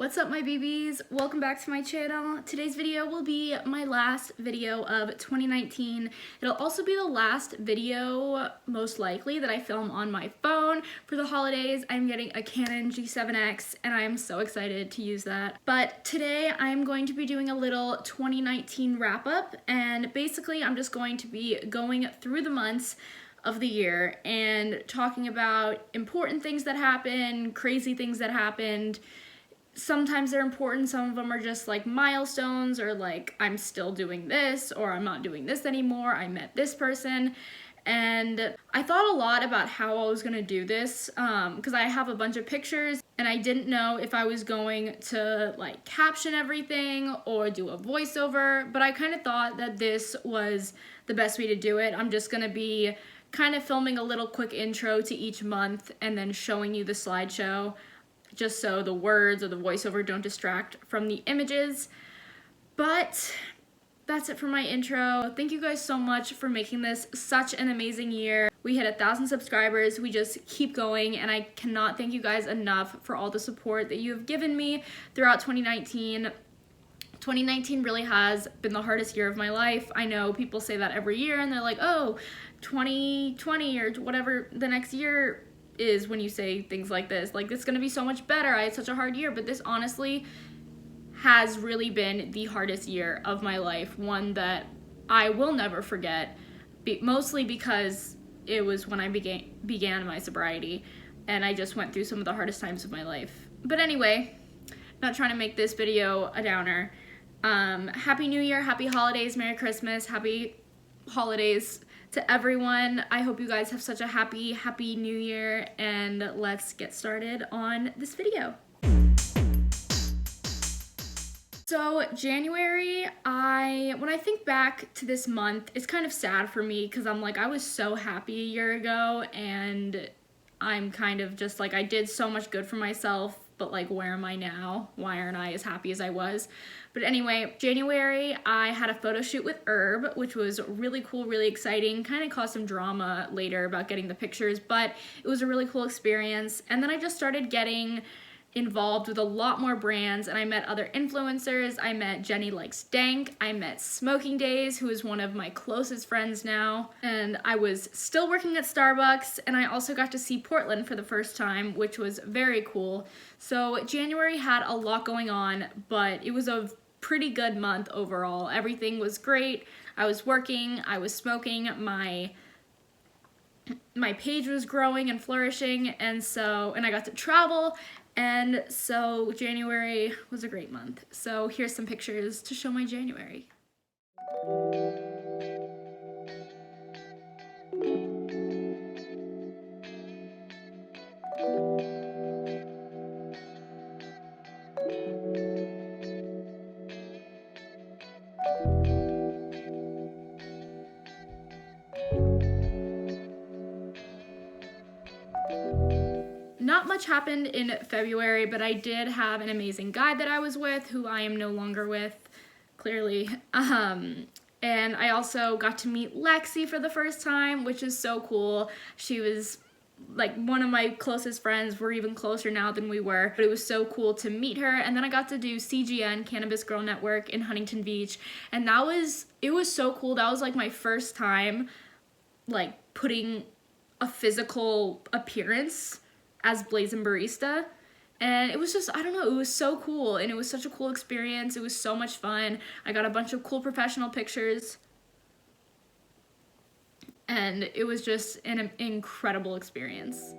What's up, my BBs? Welcome back to my channel. Today's video will be my last video of 2019. It'll also be the last video, most likely, that I film on my phone for the holidays. I'm getting a Canon G7X and I'm so excited to use that. But today I'm going to be doing a little 2019 wrap up, and basically I'm just going to be going through the months of the year and talking about important things that happened, crazy things that happened. Sometimes they're important, some of them are just like milestones, or like I'm still doing this, or I'm not doing this anymore, I met this person. And I thought a lot about how I was gonna do this because I have a bunch of pictures and I didn't know if I was going to like caption everything or do a voiceover, but I kind of thought that this was the best way to do it. I'm just gonna be kind of filming a little quick intro to each month and then showing you the slideshow, just so the words or the voiceover don't distract from the images. But that's it for my intro. Thank you guys so much for making this such an amazing year. We hit 1,000 subscribers. We just keep going, and I cannot thank you guys enough for all the support that you have given me throughout 2019. 2019 really has been the hardest year of my life. I know people say that every year and they're like, oh, 2020 or whatever the next year is when you say things like this. Like, it's gonna be so much better. I had such a hard year, but this honestly has really been the hardest year of my life. One that I will never forget, mostly because it was when I began my sobriety and I just went through some of the hardest times of my life. But anyway, not trying to make this video a downer. Happy New Year, happy holidays, Merry Christmas, happy holidays to everyone. I hope you guys have such a happy New Year, and let's get started on this video. So January, when I think back to this month, it's kind of sad for me because I'm like, I was so happy a year ago, and I'm kind of just like, I did so much good for myself, but like, where am I now? Why aren't I as happy as I was? But anyway, January, I had a photo shoot with Herb, which was really cool, really exciting. Kind of caused some drama later about getting the pictures, but it was a really cool experience. And then I just started getting involved with a lot more brands, and I met other influencers. I met Jenny Likes Dank. I met Smoking Days, who is one of my closest friends now. And I was still working at Starbucks, and I also got to see Portland for the first time, which was very cool. So January had a lot going on, but it was a pretty good month overall. Everything was great. I was working, I was smoking, my page was growing and flourishing, and I got to travel, and so January was a great month. So here's some pictures to show my January. Not much happened in February, but I did have an amazing guy that I was with, who I am no longer with, clearly. And I also got to meet Lexi for the first time, which is so cool. She was like one of my closest friends. We're even closer now than we were, but it was so cool to meet her. And then I got to do CGN, Cannabis Girl Network, in Huntington Beach, and it was so cool. That was like my first time like putting a physical appearance as Blazin' Barista, and it was just, I don't know, it was so cool, and it was such a cool experience. It was so much fun. I got a bunch of cool professional pictures, and it was just an incredible experience.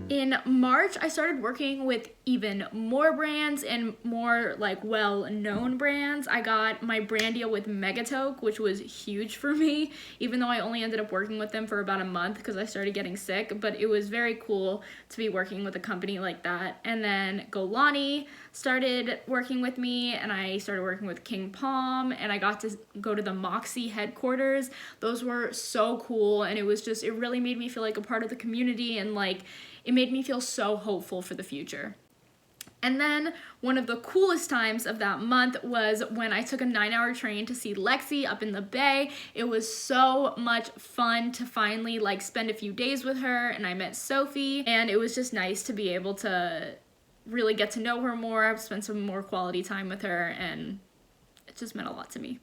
In in March, I started working with even more brands and more like well-known brands. I got my brand deal with Megatoke, which was huge for me, even though I only ended up working with them for about a month because I started getting sick, but it was very cool to be working with a company like that. And then Golani started working with me, and I started working with King Palm, and I got to go to the Moxie headquarters. Those were so cool, and it really made me feel like a part of the community, and like it made me feel so hopeful for the future. And then one of the coolest times of that month was when I took a 9-hour train to see Lexi up in the Bay. It was so much fun to finally like spend a few days with her, and I met Sophie, and it was just nice to be able to really get to know her more, spend some more quality time with her, and it just meant a lot to me.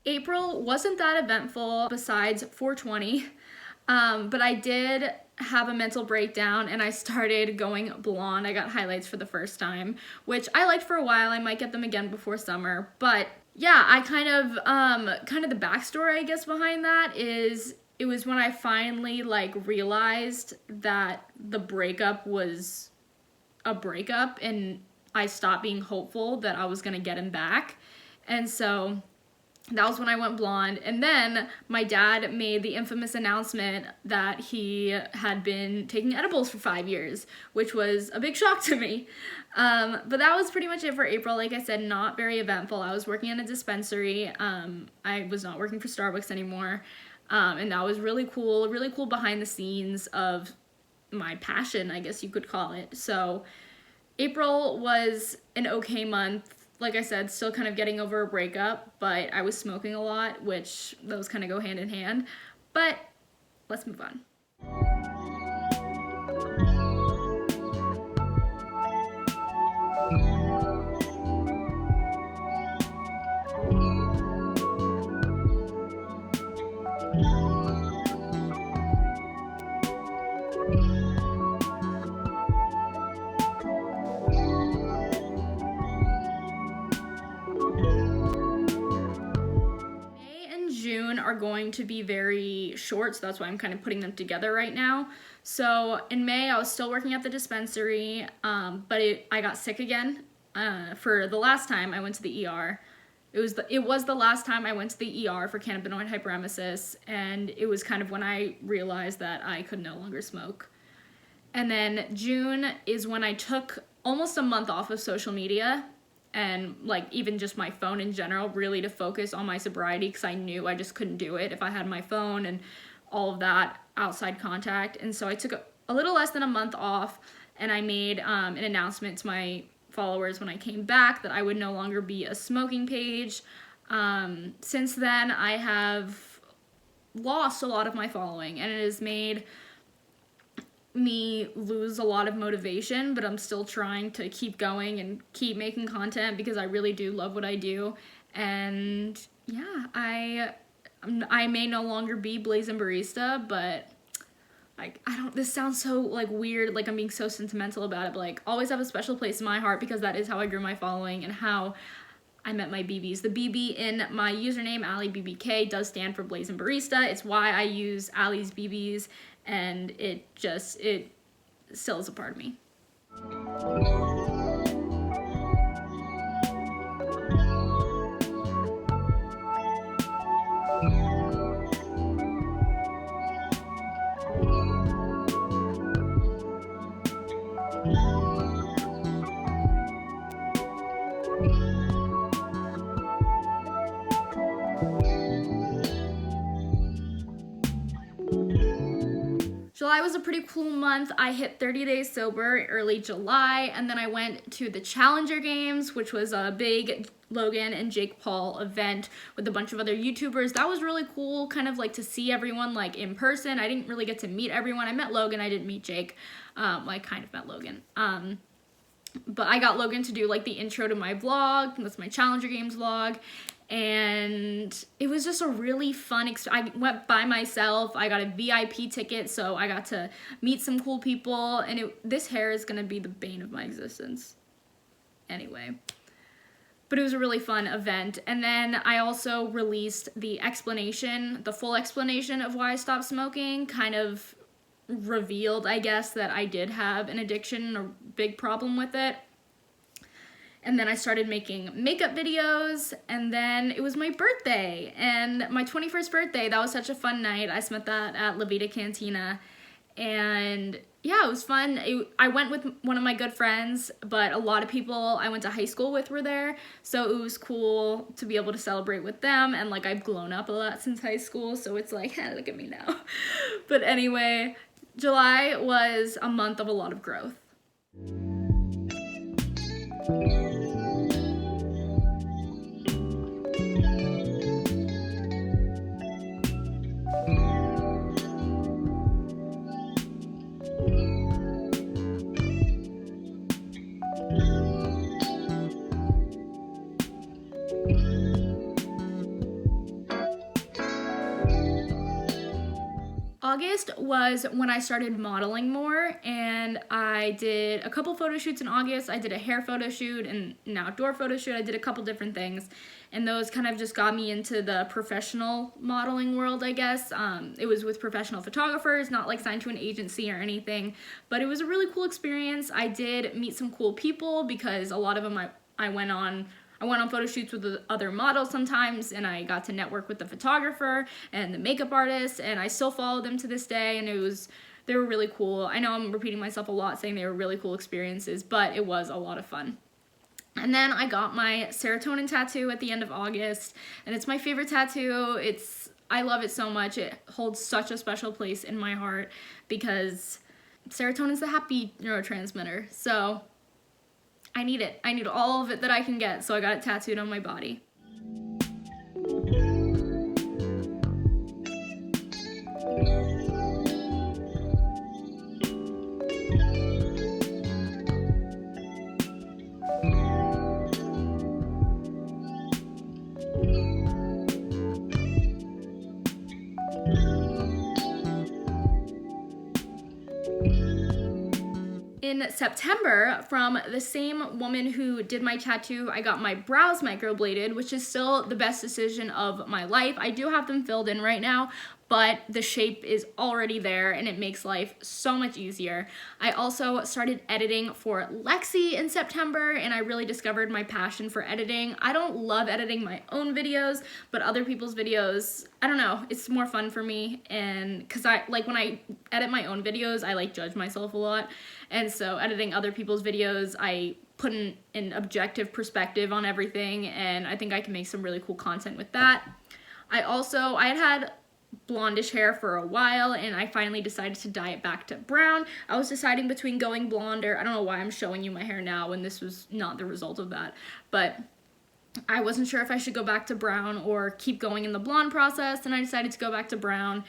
April wasn't that eventful besides 420, but I did have a mental breakdown and I started going blonde. I got highlights for the first time, which I liked for a while. I might get them again before summer, but yeah, I kind of the backstory, I guess, behind that is it was when I finally like realized that the breakup was a breakup and I stopped being hopeful that I was gonna get him back. And so that was when I went blonde. And then my dad made the infamous announcement that he had been taking edibles for 5 years, which was a big shock to me. But that was pretty much it for April. Like I said, not very eventful. I was working in a dispensary. I was not working for Starbucks anymore. And that was really cool behind the scenes of my passion, I guess you could call it. So April was an okay month. Like I said, still kind of getting over a breakup, but I was smoking a lot, which those kind of go hand in hand. But let's move on. Are going to be very short, so that's why I'm kind of putting them together right now. So in May, I was still working at the dispensary, but I got sick again. For the last time I went to the ER. It was the last time I went to the ER for cannabinoid hyperemesis, and it was kind of when I realized that I could no longer smoke. And then June is when I took almost a month off of social media and like even just my phone in general, really to focus on my sobriety, because I knew I just couldn't do it if I had my phone and all of that outside contact. And so I took a little less than a month off, and I made an announcement to my followers when I came back that I would no longer be a smoking page. Since then, I have lost a lot of my following, and it has made me lose a lot of motivation, but I'm still trying to keep going and keep making content because I really do love what I do. And yeah, I may no longer be Blazing Barista, but like this sounds so like weird, like I'm being so sentimental about it, but like always have a special place in my heart because that is how I grew my following and how I met my BBs. The BB in my username, Alliebbkay, does stand for Blazing Barista. It's why I use Allie's BBs, and it still is a part of me. July was a pretty cool month. I hit 30 days sober early July, and then I went to the Challenger Games, which was a big Logan and Jake Paul event with a bunch of other YouTubers. That was really cool, kind of like to see everyone like in person. I didn't really get to meet everyone. I met Logan, I didn't meet Jake. I kind of met Logan. But I got Logan to do like the intro to my vlog. That's my Challenger Games vlog. And it was just a really fun I went by myself. I got a VIP ticket, so I got to meet some cool people. And this hair is gonna be the bane of my existence. Anyway. But it was a really fun event. And then I also released the full explanation of why I stopped smoking, kind of revealed, I guess, that I did have an addiction, a big problem with it. And then I started making makeup videos, and then it was my birthday, and my 21st birthday. That was such a fun night. I spent that at La Vida Cantina, and yeah, it was fun. I went with one of my good friends, but a lot of people I went to high school with were there, so it was cool to be able to celebrate with them, and like I've grown up a lot since high school, so it's like, hey, look at me now. But anyway, July was a month of a lot of growth. August was when I started modeling more, and I did a couple photo shoots in August. I did a hair photo shoot and an outdoor photo shoot. I did a couple different things, and those kind of just got me into the professional modeling world, I guess. It was with professional photographers, not like signed to an agency or anything, but it was a really cool experience. I did meet some cool people because a lot of them I went on photo shoots with the other models sometimes, and I got to network with the photographer and the makeup artist, and I still follow them to this day, and they were really cool. I know I'm repeating myself a lot saying they were really cool experiences, but it was a lot of fun. And then I got my serotonin tattoo at the end of August, and it's my favorite tattoo. I love it so much. It holds such a special place in my heart because serotonin is the happy neurotransmitter, so I need it. I need all of it that I can get, so I got it tattooed on my body. In September, from the same woman who did my tattoo, I got my brows microbladed, which is still the best decision of my life. I do have them filled in right now, but the shape is already there and it makes life so much easier. I also started editing for Lexi in September, and I really discovered my passion for editing. I don't love editing my own videos, but other people's videos, I don't know, it's more fun for me. And because when I edit my own videos, I judge myself a lot. And so editing other people's videos, I put an objective perspective on everything, and I think I can make some really cool content with that. I had blondish hair for a while, and I finally decided to dye it back to brown. I was deciding between going blonde, or I don't know why I'm showing you my hair now when this was not the result of that, but I wasn't sure if I should go back to brown or keep going in the blonde process, and I decided to go back to brown.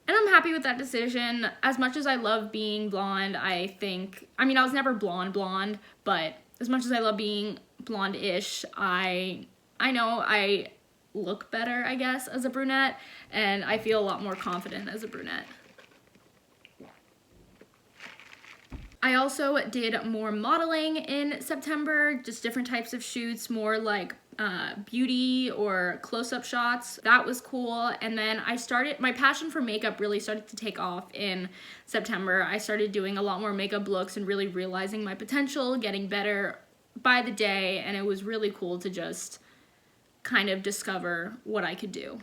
And I'm happy with that decision. As much as I love being blonde, I was never blonde, but as much as I love being blonde-ish, I know I look better, I guess, as a brunette, and I feel a lot more confident as a brunette. I also did more modeling in September, just different types of shoots, more like beauty or close-up shots. That was cool. And then my passion for makeup really started to take off in September. I started doing a lot more makeup looks and really realizing my potential, getting better by the day, and it was really cool to just kind of discover what I could do.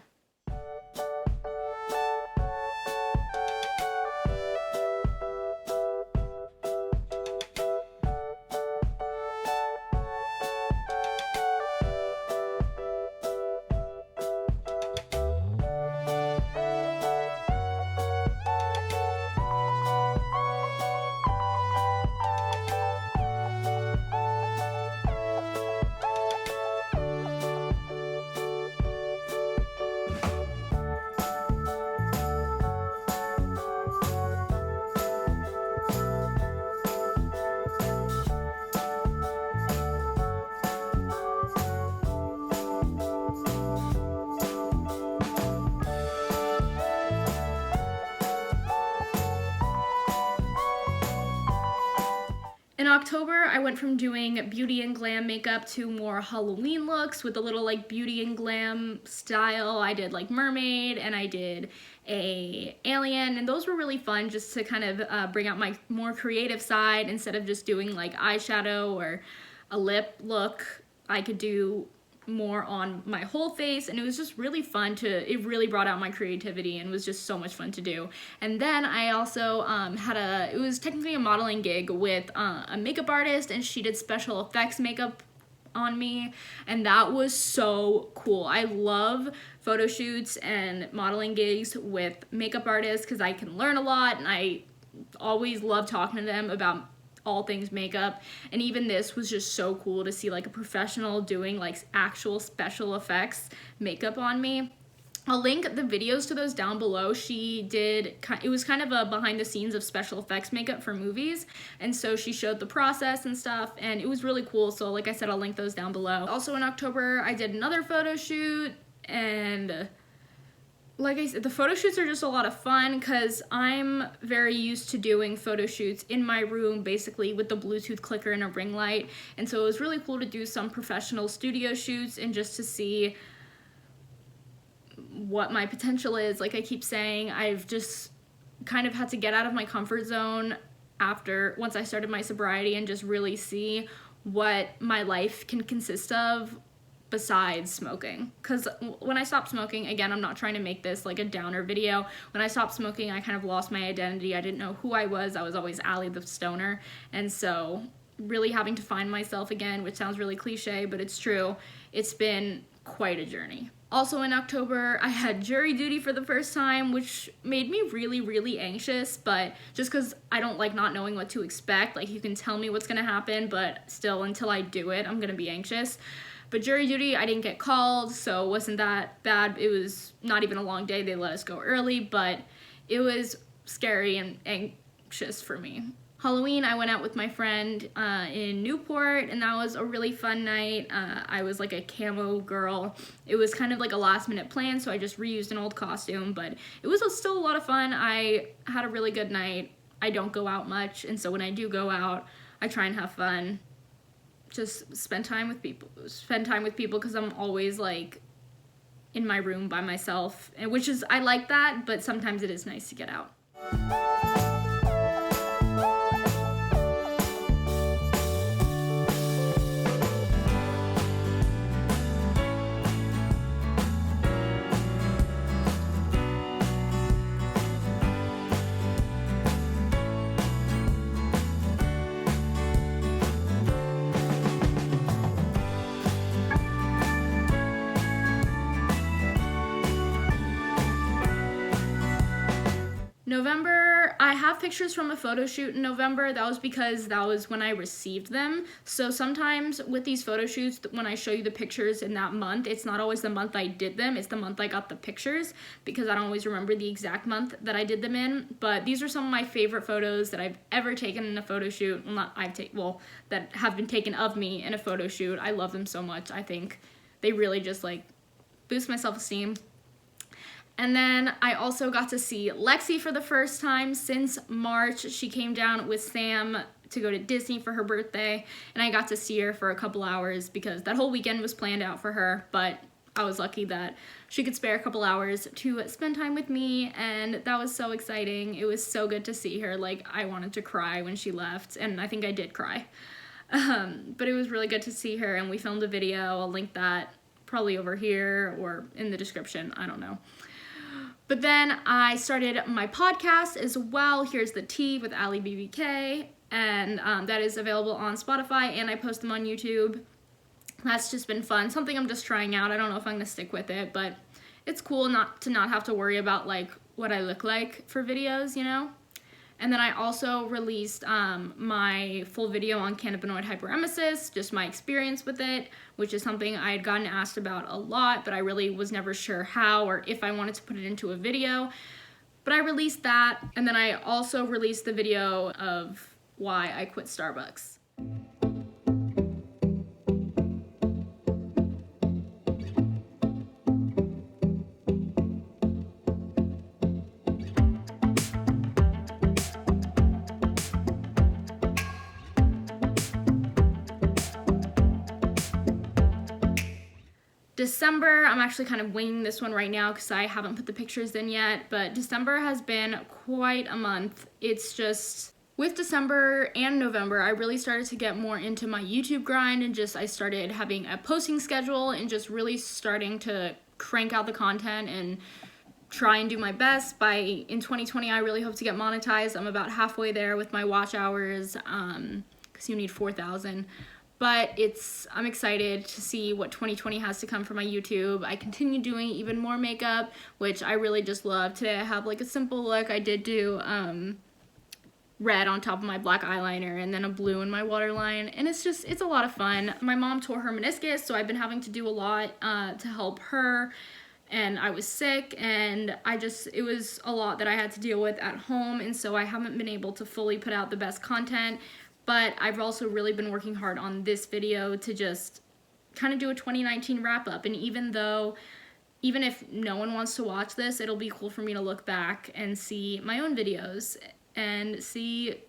In October, I went from doing beauty and glam makeup to more Halloween looks with a little like beauty and glam style. I did like mermaid and I did a alien, and those were really fun just to kind of bring out my more creative side. Instead of just doing like eyeshadow or a lip look, I could do more on my whole face, and it was just really fun it really brought out my creativity and was just so much fun to do. And then I also it was technically a modeling gig with a makeup artist, and she did special effects makeup on me, and that was so cool. I love photo shoots and modeling gigs with makeup artists because I can learn a lot, and I always love talking to them about all things makeup. And even this was just so cool to see like a professional doing like actual special effects makeup on me. I'll link the videos to those down below. It was kind of a behind the scenes of special effects makeup for movies, and so she showed the process and stuff, and it was really cool. So like I said, I'll link those down below. Also in October, I did another photo shoot, and like I said, the photo shoots are just a lot of fun because I'm very used to doing photo shoots in my room, basically with the Bluetooth clicker and a ring light. And so it was really cool to do some professional studio shoots and just to see what my potential is. Like I keep saying, I've just kind of had to get out of my comfort zone once I started my sobriety and just really see what my life can consist of besides smoking. Because when I stopped smoking, again, I'm not trying to make this like a downer video, when I stopped smoking, I kind of lost my identity. I didn't know who I was. I was always Allie the stoner, and so really having to find myself again, which sounds really cliche, but it's true. It's been quite a journey. Also in October, I had jury duty for the first time, which made me really, really anxious, but just because I don't like not knowing what to expect. Like you can tell me what's gonna happen, but still until I do it, I'm gonna be anxious. But jury duty, I didn't get called, so it wasn't that bad. It was not even a long day. They let us go early, but it was scary and anxious for me. Halloween, I went out with my friend in Newport, and that was a really fun night. I was like a camo girl. It was kind of like a last minute plan, so I just reused an old costume, but it was still a lot of fun. I had a really good night. I don't go out much, and so when I do go out, I try and have fun. Just spend time with people because I'm always like in my room by myself, and I like that, but sometimes it is nice to get out. November, I have pictures from a photo shoot in November. That was because that was when I received them. So sometimes with these photo shoots, when I show you the pictures in that month, it's not always the month I did them, it's the month I got the pictures, because I don't always remember the exact month that I did them in. But these are some of my favorite photos that I've ever taken in a photo shoot. That have been taken of me in a photo shoot. I love them so much. I think they really just like boost my self-esteem. And then I also got to see Lexi for the first time since March. She came down with Sam to go to Disney for her birthday, and I got to see her for a couple hours because that whole weekend was planned out for her, but I was lucky that she could spare a couple hours to spend time with me, and that was so exciting. It was so good to see her. Like, I wanted to cry when she left, and I think I did cry. But it was really good to see her, and we filmed a video. I'll link that probably over here or in the description. I don't know. But then I started my podcast as well. Here's the Tea with Alliebbkay, and that is available on Spotify, and I post them on YouTube. That's just been fun. Something I'm just trying out. I don't know if I'm gonna stick with it, but it's cool not to have to worry about like what I look like for videos, you know? And then I also released my full video on cannabinoid hyperemesis, just my experience with it, which is something I had gotten asked about a lot, but I really was never sure how or if I wanted to put it into a video. But I released that, and then I also released the video of why I quit Starbucks. December, I'm actually kind of winging this one right now because I haven't put the pictures in yet, but December has been quite a month. It's just, with December and November, I really started to get more into my YouTube grind, and just I started having a posting schedule and just really starting to crank out the content and try and do my best. In 2020, I really hope to get monetized. I'm about halfway there with my watch hours, because you need 4,000. But I'm excited to see what 2020 has to come for my YouTube. I continue doing even more makeup, which I really just love. Today I have like a simple look. I did do red on top of my black eyeliner and then a blue in my waterline, and it's a lot of fun. My mom tore her meniscus, so I've been having to do a lot to help her, and I was sick, and it was a lot that I had to deal with at home, and so I haven't been able to fully put out the best content. But I've also really been working hard on this video to just kind of do a 2019 wrap up. And even if no one wants to watch this, it'll be cool for me to look back and see my own videos and see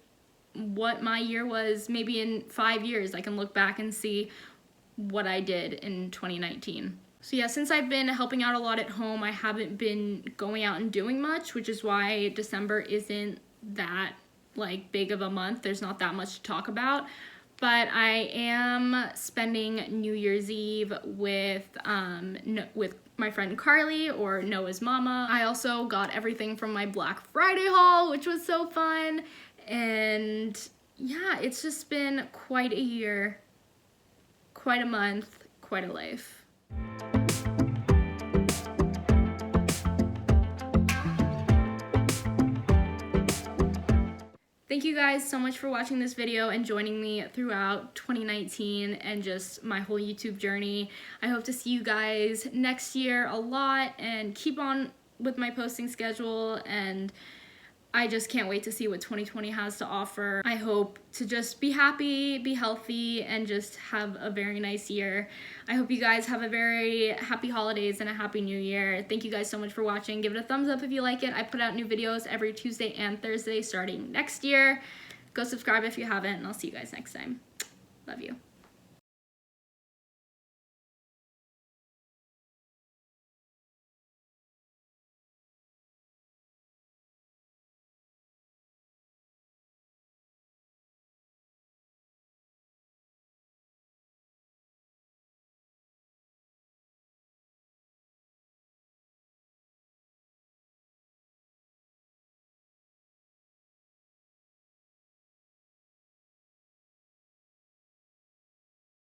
what my year was. Maybe in 5 years, I can look back and see what I did in 2019. So yeah, since I've been helping out a lot at home, I haven't been going out and doing much, which is why December isn't that like big of a month. There's not that much to talk about, but I am spending New Year's Eve with my friend Carly, or Noah's mama. I also got everything from my Black Friday haul, which was so fun. And yeah, it's just been quite a year, quite a month, quite a life. Thank you guys so much for watching this video and joining me throughout 2019 and just my whole YouTube journey. I hope to see you guys next year a lot and keep on with my posting schedule, and I just can't wait to see what 2020 has to offer. I hope to just be happy, be healthy, and just have a very nice year. I hope you guys have a very happy holidays and a happy new year. Thank you guys so much for watching. Give it a thumbs up if you like it. I put out new videos every Tuesday and Thursday starting next year. Go subscribe if you haven't, and I'll see you guys next time. Love you.